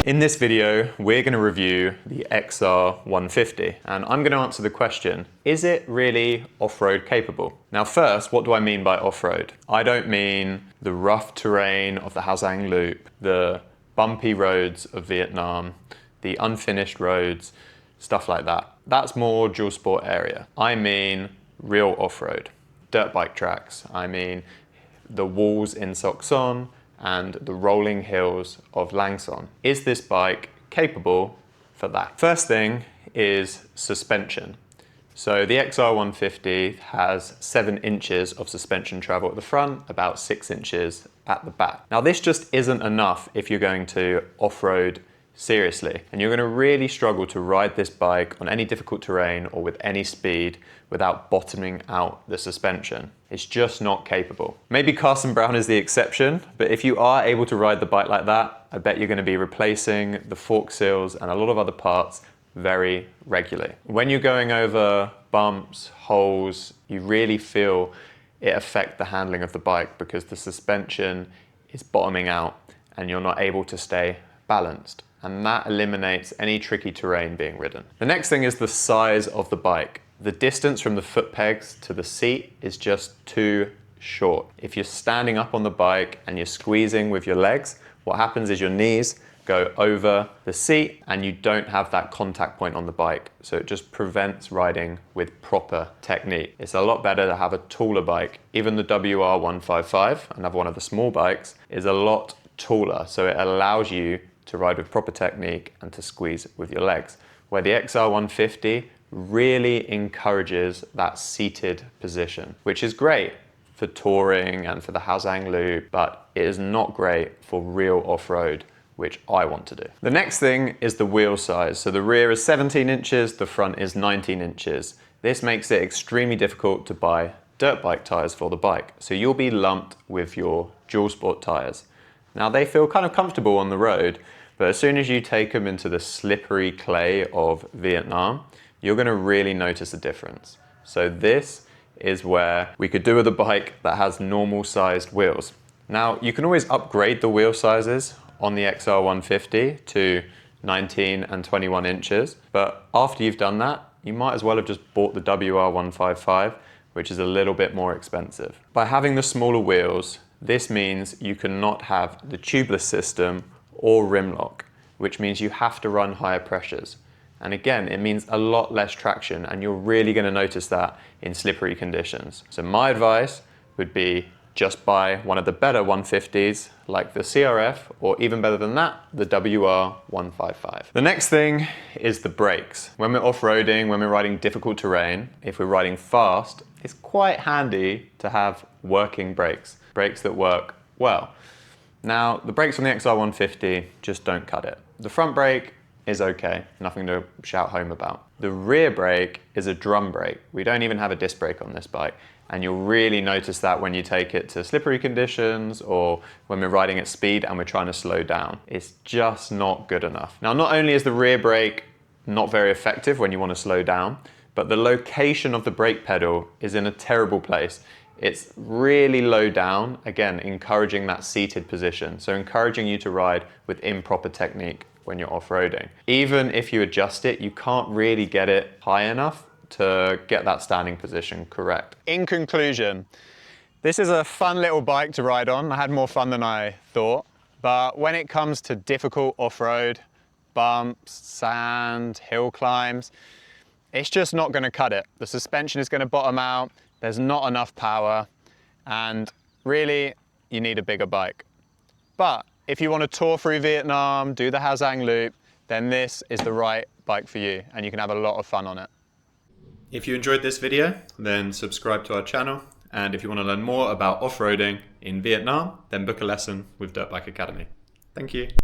In this video, we're going to review the XR150, and I'm going to answer the question, is it really off-road capable? Now first, what do I mean by off-road? I don't mean the rough terrain of the Ha Giang Loop, the bumpy roads of Vietnam, the unfinished roads, stuff like that. That's more dual sport area. I mean real off-road, dirt bike tracks. I mean the walls in Sok Son and the rolling hills of Lang Son. Is this bike capable for that? First thing is suspension. So the XR150 has 7 inches of suspension travel at the front, about 6 inches at the back. Now this just isn't enough if you're going to off-road seriously, and you're going to really struggle to ride this bike on any difficult terrain or with any speed without bottoming out the suspension. It's just not capable. Maybe Carson Brown is the exception, but if you are able to ride the bike like that, I bet you're going to be replacing the fork seals and a lot of other parts very regularly. When you're going over bumps, holes, you really feel it affect the handling of the bike because the suspension is bottoming out and you're not able to stay balanced. And that eliminates any tricky terrain being ridden. The next thing is the size of the bike. The distance from the foot pegs to the seat is just too short. If you're standing up on the bike and you're squeezing with your legs, what happens is your knees go over the seat and you don't have that contact point on the bike. So it just prevents riding with proper technique. It's a lot better to have a taller bike. Even the WR155, another one of the small bikes, is a lot taller. So it allows you to ride with proper technique and to squeeze with your legs. Where the XR150 really encourages that seated position, which is great for touring and for the Ha Giang Loop, but it is not great for real off-road, which I want to do. The next thing is the wheel size. So the rear is 17 inches, the front is 19 inches. This makes it extremely difficult to buy dirt bike tires for the bike. So you'll be lumped with your dual sport tires. Now they feel kind of comfortable on the road, but as soon as you take them into the slippery clay of Vietnam, you're going to really notice a difference. So this is where we could do with a bike that has normal sized wheels. Now you can always upgrade the wheel sizes on the XR150 to 19 and 21 inches, but after you've done that, you might as well have just bought the WR155, which is a little bit more expensive. By having the smaller wheels, this means you cannot have the tubeless system or rim lock, which means you have to run higher pressures. And again, it means a lot less traction, and you're really going to notice that in slippery conditions. So my advice would be just buy one of the better 150s like the CRF, or even better than that, the WR155. The next thing is the brakes. When we're off-roading, when we're riding difficult terrain, if we're riding fast, it's quite handy to have working brakes, brakes that work well. Now, the brakes on the XR150 just don't cut it. The front brake is okay, nothing to shout home about. The rear brake is a drum brake. We don't even have a disc brake on this bike, and you'll really notice that when you take it to slippery conditions or when we're riding at speed and we're trying to slow down. It's just not good enough. Now, not only is the rear brake not very effective when you want to slow down, but the location of the brake pedal is in a terrible place. It's really low down, again, encouraging that seated position. So encouraging you to ride with improper technique when you're off-roading. Even if you adjust it, you can't really get it high enough to get that standing position correct. In conclusion, this is a fun little bike to ride on. I had more fun than I thought, but when it comes to difficult off-road, bumps, sand, hill climbs, it's just not gonna cut it. The suspension is gonna bottom out, there's not enough power, and really, you need a bigger bike. But if you want to tour through Vietnam, do the Ha Giang Loop, then this is the right bike for you, and you can have a lot of fun on it. If you enjoyed this video, then subscribe to our channel. And if you want to learn more about off-roading in Vietnam, then book a lesson with Dirt Bike Academy. Thank you.